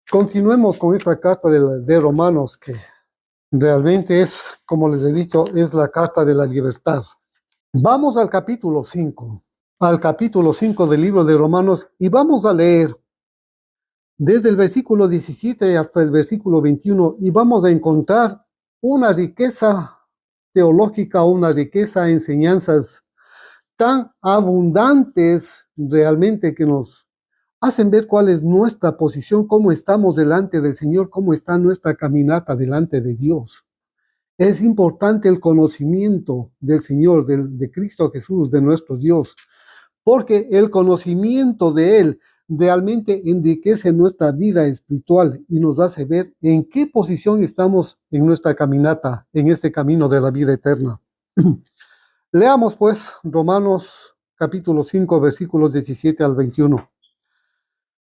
Continuemos con esta carta de Romanos, que realmente es, como les he dicho, es la carta de la libertad. Vamos al capítulo 5 del libro de Romanos, y vamos a leer desde el versículo 17 hasta el versículo 21, y vamos a encontrar una riqueza teológica, una riqueza de enseñanzas tan abundantes realmente, que nos hacen ver cuál es nuestra posición, cómo estamos delante del Señor, cómo está nuestra caminata delante de Dios. Es importante el conocimiento del Señor, de Cristo Jesús, de nuestro Dios, porque el conocimiento de Él realmente enriquece nuestra vida espiritual y nos hace ver en qué posición estamos en nuestra caminata, en este camino de la vida eterna. Leamos pues Romanos capítulo 5, versículos 17 al 21.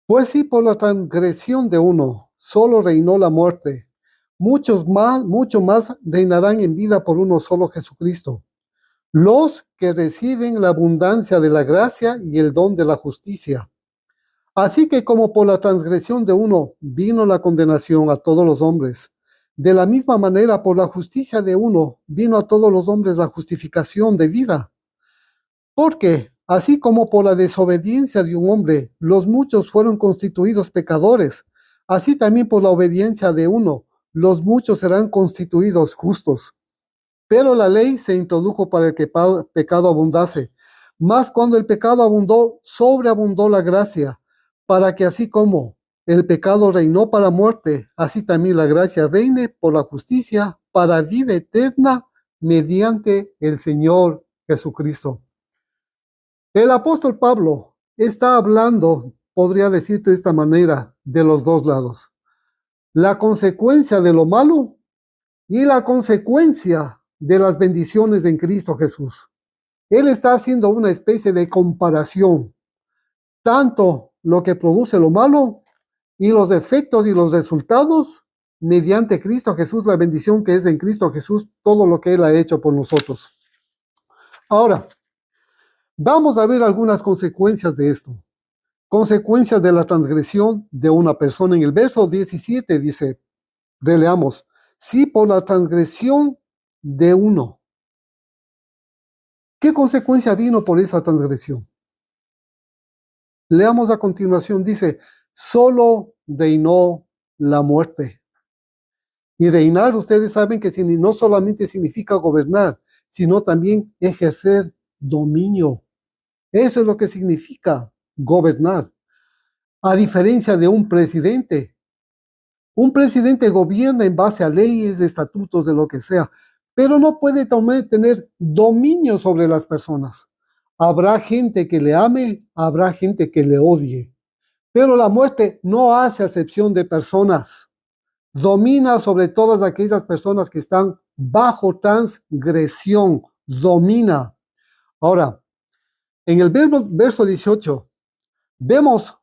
Pues si por la transgresión de uno solo reinó la muerte, mucho más reinarán en vida por uno solo, Jesucristo, los que reciben la abundancia de la gracia y el don de la justicia. Así que como por la transgresión de uno vino la condenación a todos los hombres, de la misma manera por la justicia de uno vino a todos los hombres la justificación de vida. Porque así como por la desobediencia de un hombre los muchos fueron constituidos pecadores, así también por la obediencia de uno los muchos serán constituidos justos. Pero la ley se introdujo para que el pecado abundase. Mas cuando el pecado abundó, sobreabundó la gracia, para que así como el pecado reinó para muerte, así también la gracia reine por la justicia para vida eterna mediante el Señor Jesucristo. El apóstol Pablo está hablando, podría decirte de esta manera, de los dos lados. La consecuencia de lo malo y la consecuencia de las bendiciones en Cristo Jesús. Él está haciendo una especie de comparación, tanto lo que produce lo malo y los efectos y los resultados mediante Cristo Jesús, la bendición que es en Cristo Jesús, todo lo que Él ha hecho por nosotros. Ahora, vamos a ver algunas consecuencias de esto. Consecuencias de la transgresión de una persona. En el verso 17 dice, releamos, si por la transgresión de uno. ¿Qué consecuencia vino por esa transgresión? Leamos a continuación, dice, solo reinó la muerte. Y reinar, ustedes saben que no solamente significa gobernar, sino también ejercer dominio. Eso es lo que significa gobernar. A diferencia de un presidente gobierna en base a leyes, estatutos, de lo que sea, pero no puede tener dominio sobre las personas. Habrá gente que le ame, habrá gente que le odie, pero la muerte no hace acepción de personas. Domina sobre todas aquellas personas que están bajo transgresión, domina. Ahora, en el verso 18, vemos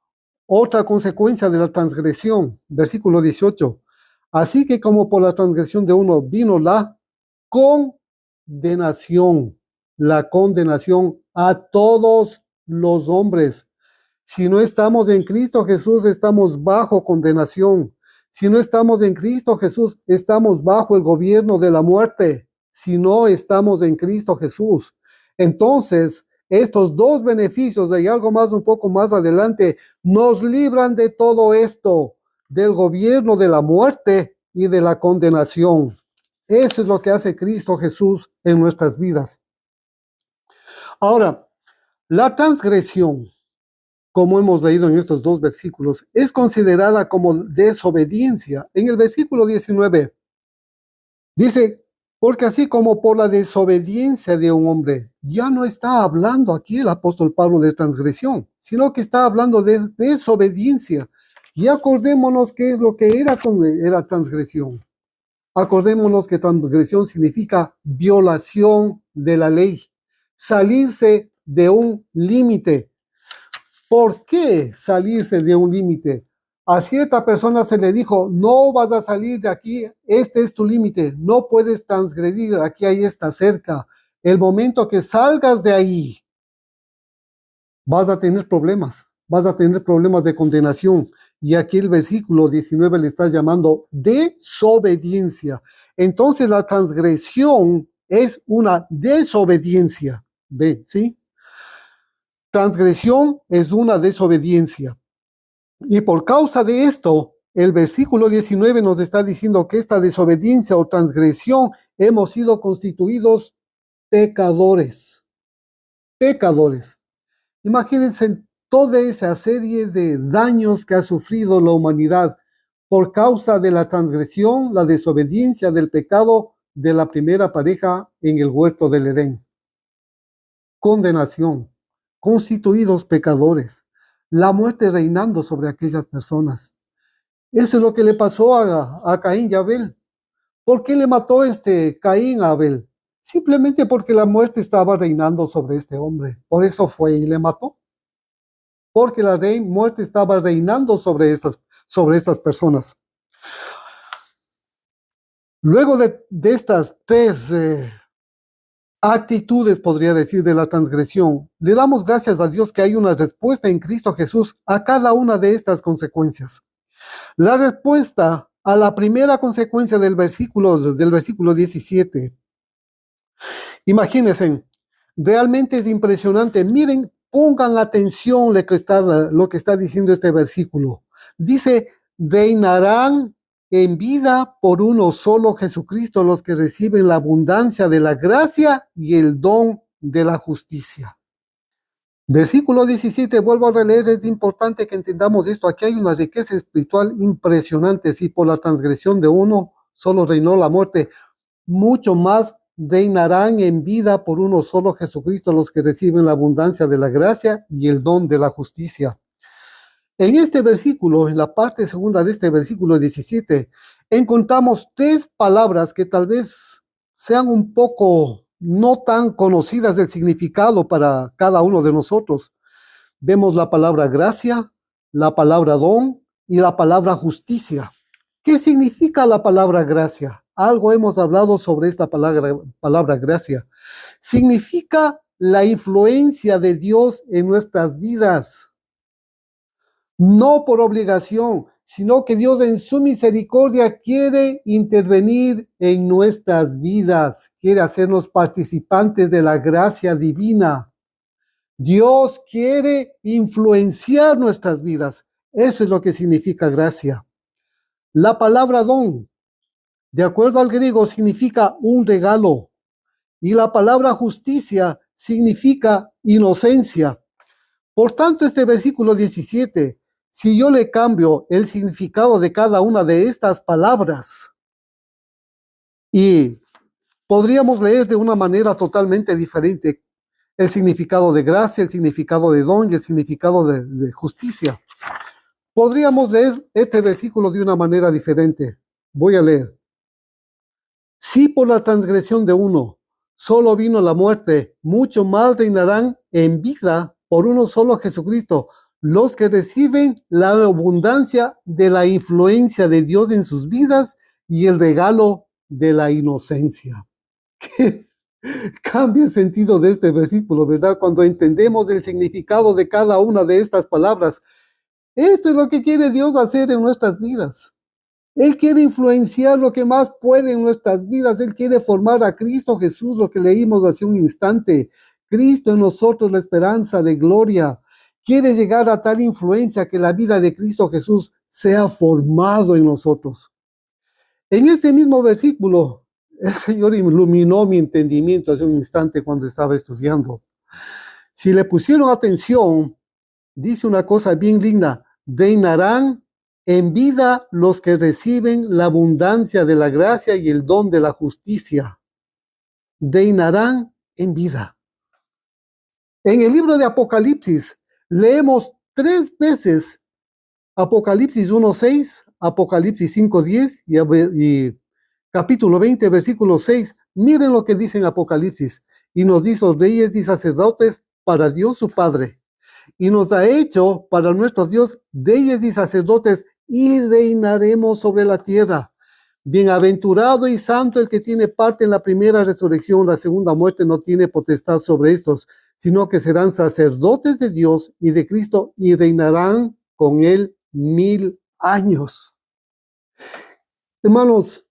otra consecuencia de la transgresión, versículo 18. Así que como por la transgresión de uno vino la condenación a todos los hombres. Si no estamos en Cristo Jesús, estamos bajo condenación. Si no estamos en Cristo Jesús, estamos bajo el gobierno de la muerte. Si no estamos en Cristo Jesús. Entonces, estos dos beneficios, y algo más un poco más adelante, nos libran de todo esto, del gobierno de la muerte y de la condenación. Eso es lo que hace Cristo Jesús en nuestras vidas. Ahora, la transgresión, como hemos leído en estos dos versículos, es considerada como desobediencia. En el versículo 19 dice, porque así como por la desobediencia de un hombre, ya no está hablando aquí el apóstol Pablo de transgresión, sino que está hablando de desobediencia. Y acordémonos qué es lo que era transgresión. Acordémonos que transgresión significa violación de la ley, salirse de un límite. ¿Por qué salirse de un límite? A cierta persona se le dijo, no vas a salir de aquí, este es tu límite, no puedes transgredir, aquí ahí está cerca. El momento que salgas de ahí, vas a tener problemas de condenación. Y aquí el versículo 19 le está llamando desobediencia. Entonces la transgresión es una desobediencia. ¿Ve? ¿Sí? Transgresión es una desobediencia. Y por causa de esto, el versículo 19 nos está diciendo que esta desobediencia o transgresión hemos sido constituidos pecadores. Pecadores. Imagínense toda esa serie de daños que ha sufrido la humanidad por causa de la transgresión, la desobediencia del pecado de la primera pareja en el huerto del Edén. Condenación, constituidos pecadores, la muerte reinando sobre aquellas personas. Eso es lo que le pasó a Caín y Abel. ¿Por qué le mató Caín a Abel? Simplemente porque la muerte estaba reinando sobre este hombre. Por eso fue y le mató. Porque la muerte estaba reinando sobre estas personas. Luego de estas tres actitudes, podría decir, de la transgresión, le damos gracias a Dios que hay una respuesta en Cristo Jesús a cada una de estas consecuencias. La respuesta a la primera consecuencia del versículo 17. Imagínense, realmente es impresionante. Miren, pongan atención lo que está diciendo este versículo. Dice, reinarán en vida por uno solo Jesucristo los que reciben la abundancia de la gracia y el don de la justicia. Versículo 17, vuelvo a releer, es importante que entendamos esto. Aquí hay una riqueza espiritual impresionante. Si por la transgresión de uno solo reinó la muerte, mucho más reinarán en vida por uno solo Jesucristo los que reciben la abundancia de la gracia y el don de la justicia. En este versículo, en la parte segunda de este versículo 17, encontramos tres palabras que tal vez sean un poco no tan conocidas del significado para cada uno de nosotros. Vemos la palabra gracia, la palabra don y la palabra justicia. ¿Qué significa la palabra gracia? Algo hemos hablado sobre esta palabra gracia. Significa la influencia de Dios en nuestras vidas. No por obligación, sino que Dios en su misericordia quiere intervenir en nuestras vidas, quiere hacernos participantes de la gracia divina. Dios quiere influenciar nuestras vidas. Eso es lo que significa gracia. La palabra don, de acuerdo al griego, significa un regalo. Y la palabra justicia significa inocencia. Por tanto, este versículo 17, si yo le cambio el significado de cada una de estas palabras, y podríamos leer de una manera totalmente diferente el significado de gracia, el significado de don y el significado de justicia. Podríamos leer este versículo de una manera diferente. Voy a leer. Si por la transgresión de uno solo vino la muerte, mucho más reinarán en vida por uno solo Jesucristo, los que reciben la abundancia de la influencia de Dios en sus vidas y el regalo de la inocencia. Cambia el sentido de este versículo, ¿verdad? Cuando entendemos el significado de cada una de estas palabras. Esto es lo que quiere Dios hacer en nuestras vidas. Él quiere influenciar lo que más puede en nuestras vidas. Él quiere formar a Cristo Jesús, lo que leímos hace un instante. Cristo en nosotros, la esperanza de gloria. Quiere llegar a tal influencia que la vida de Cristo Jesús sea formado en nosotros. En este mismo versículo, el Señor iluminó mi entendimiento hace un instante cuando estaba estudiando. Si le pusieron atención, dice una cosa bien linda: reinarán en vida los que reciben la abundancia de la gracia y el don de la justicia. Reinarán en vida. En el libro de Apocalipsis leemos 3 veces Apocalipsis 1:6, Apocalipsis 5:10 y capítulo 20, versículo 6. Miren lo que dice en Apocalipsis. Y nos hizo reyes y sacerdotes para Dios su Padre. Y nos ha hecho para nuestro Dios reyes y sacerdotes, y reinaremos sobre la tierra. Bienaventurado y santo el que tiene parte en la primera resurrección. La segunda muerte no tiene potestad sobre estos, sino que serán sacerdotes de Dios y de Cristo y reinarán con él 1000 años. Hermanos,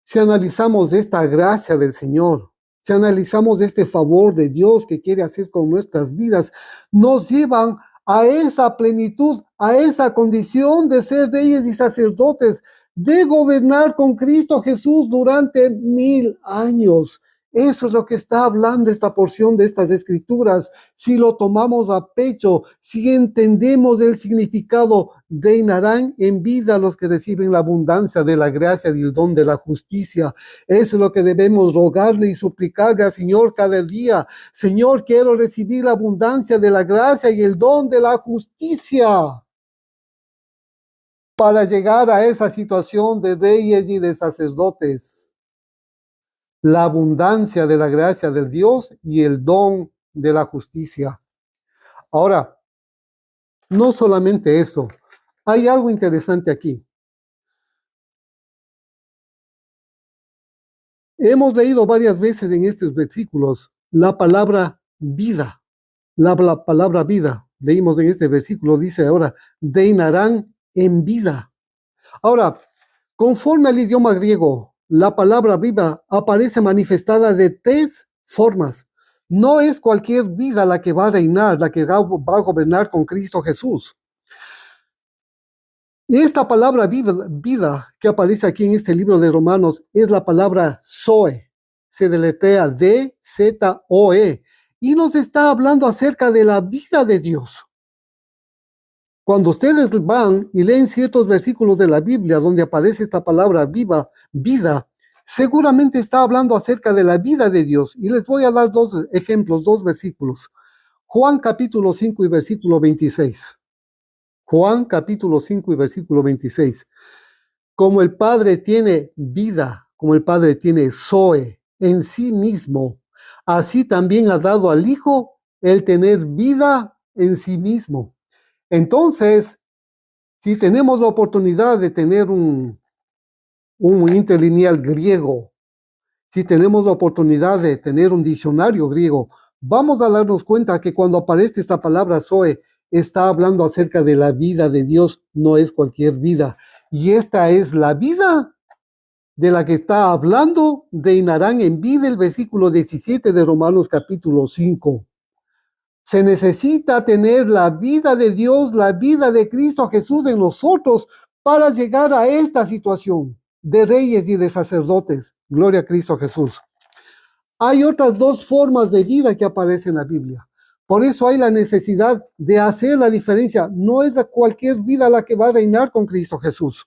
si analizamos esta gracia del Señor, si analizamos este favor de Dios que quiere hacer con nuestras vidas, nos llevan a esa plenitud, a esa condición de ser reyes y sacerdotes, de gobernar con Cristo Jesús durante 1000 años. Eso es lo que está hablando esta porción de estas escrituras. Si lo tomamos a pecho, si entendemos el significado, reinarán en vida los que reciben la abundancia de la gracia y el don de la justicia. Eso es lo que debemos rogarle y suplicarle al Señor cada día. Señor, quiero recibir la abundancia de la gracia y el don de la justicia para llegar a esa situación de reyes y de sacerdotes. La abundancia de la gracia de Dios y el don de la justicia. Ahora, no solamente eso, hay algo interesante aquí. Hemos leído varias veces en estos versículos la palabra vida. La palabra vida. Leímos en este versículo, dice ahora, reinarán en vida. Ahora, conforme al idioma griego, la palabra vida aparece manifestada de 3 formas. No es cualquier vida la que va a reinar, la que va a gobernar con Cristo Jesús. Esta palabra vida que aparece aquí en este libro de Romanos es la palabra Zoe. Se deletrea D-Z-O-E. Y nos está hablando acerca de la vida de Dios. Cuando ustedes van y leen ciertos versículos de la Biblia donde aparece esta palabra vida, seguramente está hablando acerca de la vida de Dios. Y les voy a dar 2 ejemplos, 2 versículos. Juan capítulo 5 y versículo 26. Juan capítulo 5 y versículo 26. Como el Padre tiene vida, como el Padre tiene Zoe en sí mismo, así también ha dado al Hijo el tener vida en sí mismo. Entonces, si tenemos la oportunidad de tener un interlineal griego, si tenemos la oportunidad de tener un diccionario griego, vamos a darnos cuenta que cuando aparece esta palabra Zoe, está hablando acerca de la vida de Dios, no es cualquier vida. Y esta es la vida de la que está hablando, reinarán en vida, el versículo 17 de Romanos capítulo 5. Se necesita tener la vida de Dios, la vida de Cristo Jesús en nosotros para llegar a esta situación de reyes y de sacerdotes. Gloria a Cristo Jesús. Hay otras 2 formas de vida que aparecen en la Biblia. Por eso hay la necesidad de hacer la diferencia. No es de cualquier vida la que va a reinar con Cristo Jesús.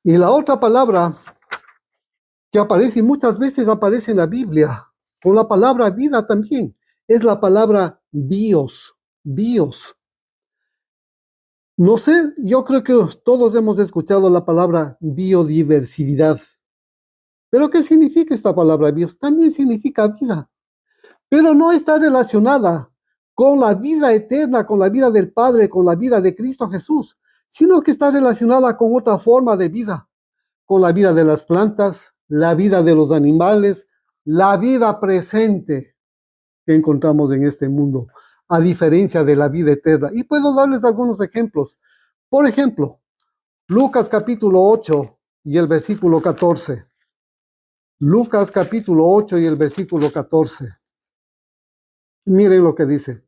Y la otra palabra que aparece y muchas veces aparece en la Biblia, con la palabra vida también, es la palabra bios. No sé, yo creo que todos hemos escuchado la palabra biodiversidad. Pero ¿qué significa esta palabra bios? También significa vida, pero no está relacionada con la vida eterna, con la vida del Padre, con la vida de Cristo Jesús, sino que está relacionada con otra forma de vida, con la vida de las plantas, la vida de los animales, la vida presente que encontramos en este mundo, a diferencia de la vida eterna. Y puedo darles algunos ejemplos. Por ejemplo, Lucas capítulo 8 y el versículo 14. Lucas capítulo 8 y el versículo 14. Miren lo que dice.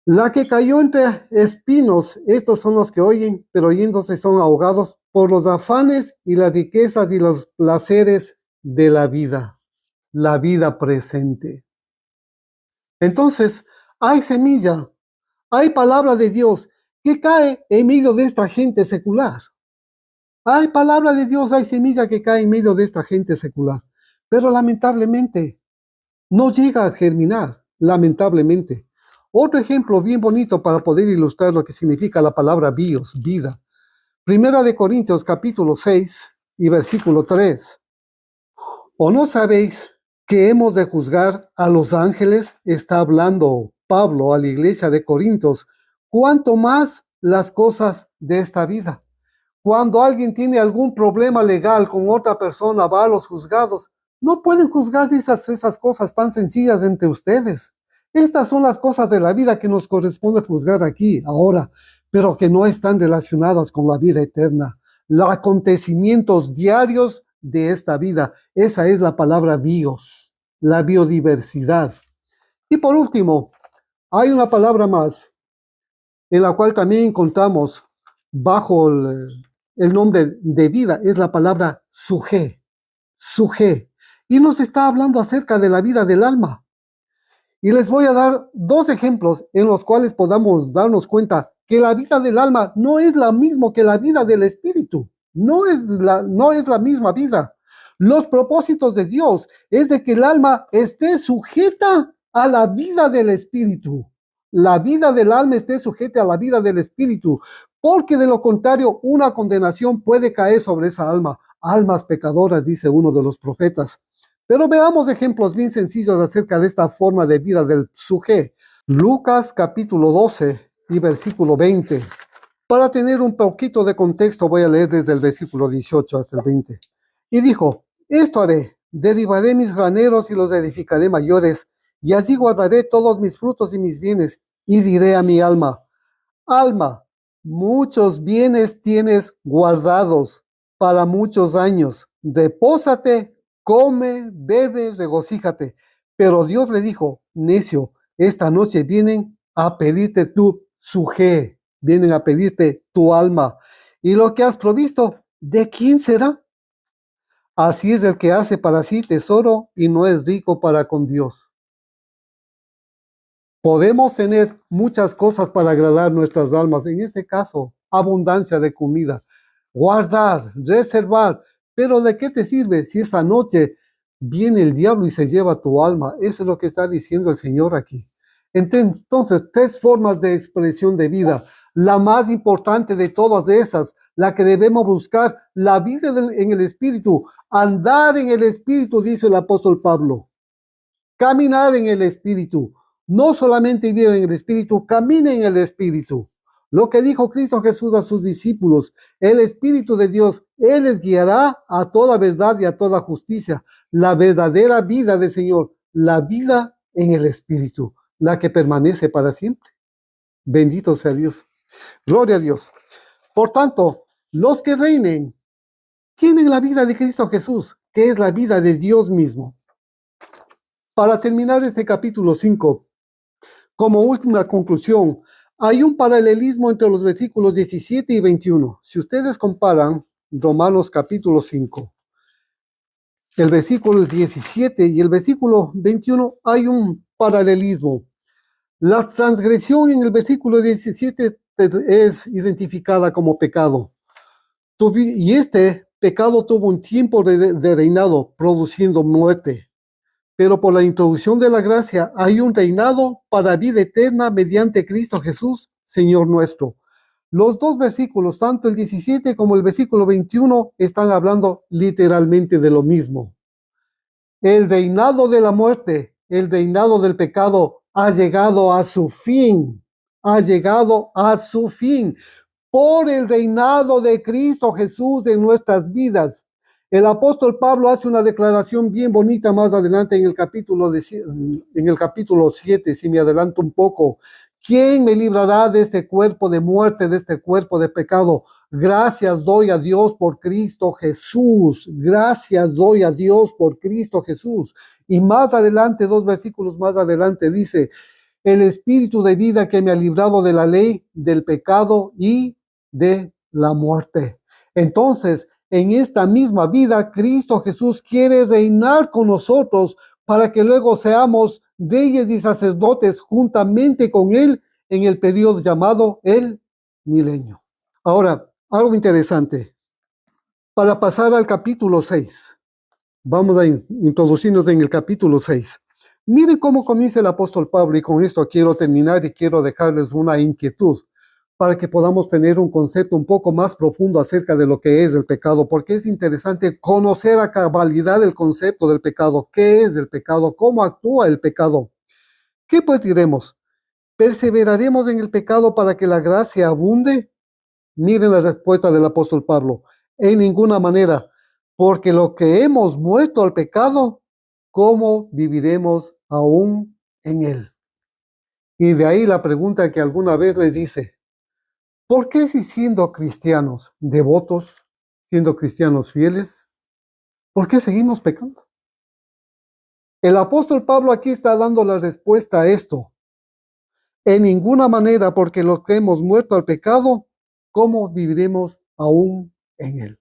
La que cayó entre espinos, estos son los que oyen, pero oyéndose son ahogados por los afanes y las riquezas y los placeres de la vida presente. Entonces, hay semilla, hay palabra de Dios que cae en medio de esta gente secular. Hay palabra de Dios, hay semilla que cae en medio de esta gente secular. Pero lamentablemente no llega a germinar, lamentablemente. Otro ejemplo bien bonito para poder ilustrar lo que significa la palabra bios, vida. Primera de Corintios capítulo 6 y versículo 3. ¿O no sabéis que hemos de juzgar a los ángeles? Está hablando Pablo a la iglesia de Corintios. ¿Cuánto más las cosas de esta vida? Cuando alguien tiene algún problema legal con otra persona, va a los juzgados. No pueden juzgar esas cosas tan sencillas entre ustedes. Estas son las cosas de la vida que nos corresponde juzgar aquí, ahora, pero que no están relacionadas con la vida eterna. Los acontecimientos diarios de esta vida. Esa es la palabra bios, la biodiversidad. Y por último, hay una palabra más en la cual también encontramos bajo el nombre de vida, es la palabra suje, suje. Y nos está hablando acerca de la vida del alma. Y les voy a dar dos ejemplos en los cuales podamos darnos cuenta que la vida del alma no es la misma que la vida del espíritu. No es la misma vida. Los propósitos de Dios es de que el alma esté sujeta a la vida del espíritu. La vida del alma esté sujeta a la vida del espíritu, porque de lo contrario una condenación puede caer sobre esa alma. Almas pecadoras, dice uno de los profetas. Pero veamos ejemplos bien sencillos acerca de esta forma de vida del suje. Lucas capítulo 12 y versículo 20. Para tener un poquito de contexto voy a leer desde el versículo 18 hasta el 20. Y dijo, esto haré, derribaré mis graneros y los edificaré mayores, y allí guardaré todos mis frutos y mis bienes, y diré a mi alma, alma, muchos bienes tienes guardados para muchos años, repósate, come, bebe, regocíjate. Pero Dios le dijo, necio, esta noche vienen a pedirte tu suje, vienen a pedirte tu alma. Y lo que has provisto, ¿de quién será? Así es el que hace para sí tesoro y no es rico para con Dios. Podemos tener muchas cosas para agradar nuestras almas, en este caso, abundancia de comida, guardar, reservar, pero ¿de qué te sirve si esta noche viene el diablo y se lleva tu alma? Eso es lo que está diciendo el Señor aquí. Entonces, tres formas de expresión de vida. La más importante de todas esas, la que debemos buscar, la vida en el Espíritu, andar en el Espíritu, dice el apóstol Pablo, caminar en el Espíritu. No solamente vive en el Espíritu, camine en el Espíritu. Lo que dijo Cristo Jesús a sus discípulos, el Espíritu de Dios, Él les guiará a toda verdad y a toda justicia. La verdadera vida del Señor, la vida en el Espíritu, la que permanece para siempre. Bendito sea Dios. Gloria a Dios. Por tanto, los que reinen tienen la vida de Cristo Jesús, que es la vida de Dios mismo. Para terminar este capítulo 5, como última conclusión, hay un paralelismo entre los versículos 17 y 21. Si ustedes comparan Romanos capítulo 5, el versículo 17 y el versículo 21, hay un paralelismo. La transgresión en el versículo 17 es identificada como pecado. Y este pecado tuvo un tiempo de reinado, produciendo muerte. Pero por la introducción de la gracia hay un reinado para vida eterna mediante Cristo Jesús, Señor nuestro. Los dos versículos, tanto el 17 como el versículo 21, están hablando literalmente de lo mismo. El reinado de la muerte, el reinado del pecado ha llegado a su fin, ha llegado a su fin por el reinado de Cristo Jesús en nuestras vidas. El apóstol Pablo hace una declaración bien bonita más adelante en el capítulo 7, si me adelanto un poco. ¿Quién me librará de este cuerpo de muerte, de este cuerpo de pecado? Gracias doy a Dios por Cristo Jesús. Gracias doy a Dios por Cristo Jesús. Y más adelante, dos versículos más adelante, dice, el espíritu de vida que me ha librado de la ley, del pecado y de la muerte. Entonces, en esta misma vida, Cristo Jesús quiere reinar con nosotros para que luego seamos reyes y sacerdotes juntamente con Él en el periodo llamado el milenio. Ahora, algo interesante. Para pasar al capítulo 6, vamos a introducirnos en el capítulo 6. Miren cómo comienza el apóstol Pablo, y con esto quiero terminar y quiero dejarles una inquietud para que podamos tener un concepto un poco más profundo acerca de lo que es el pecado, porque es interesante conocer a cabalidad el concepto del pecado. ¿Qué es el pecado? ¿Cómo actúa el pecado? ¿Qué pues diremos? ¿Perseveraremos en el pecado para que la gracia abunde? Miren la respuesta del apóstol Pablo. En ninguna manera, porque lo que hemos muerto al pecado, ¿cómo viviremos aún en él? Y de ahí la pregunta que alguna vez les hice, ¿por qué si siendo cristianos devotos, siendo cristianos fieles, por qué seguimos pecando? El apóstol Pablo aquí está dando la respuesta a esto. En ninguna manera, porque los que hemos muerto al pecado, ¿cómo viviremos aún en él?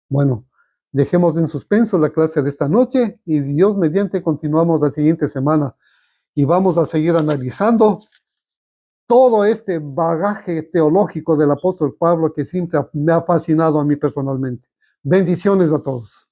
Bueno, dejemos en suspenso la clase de esta noche y Dios mediante continuamos la siguiente semana y vamos a seguir analizando todo este bagaje teológico del apóstol Pablo que siempre me ha fascinado a mí personalmente. Bendiciones a todos.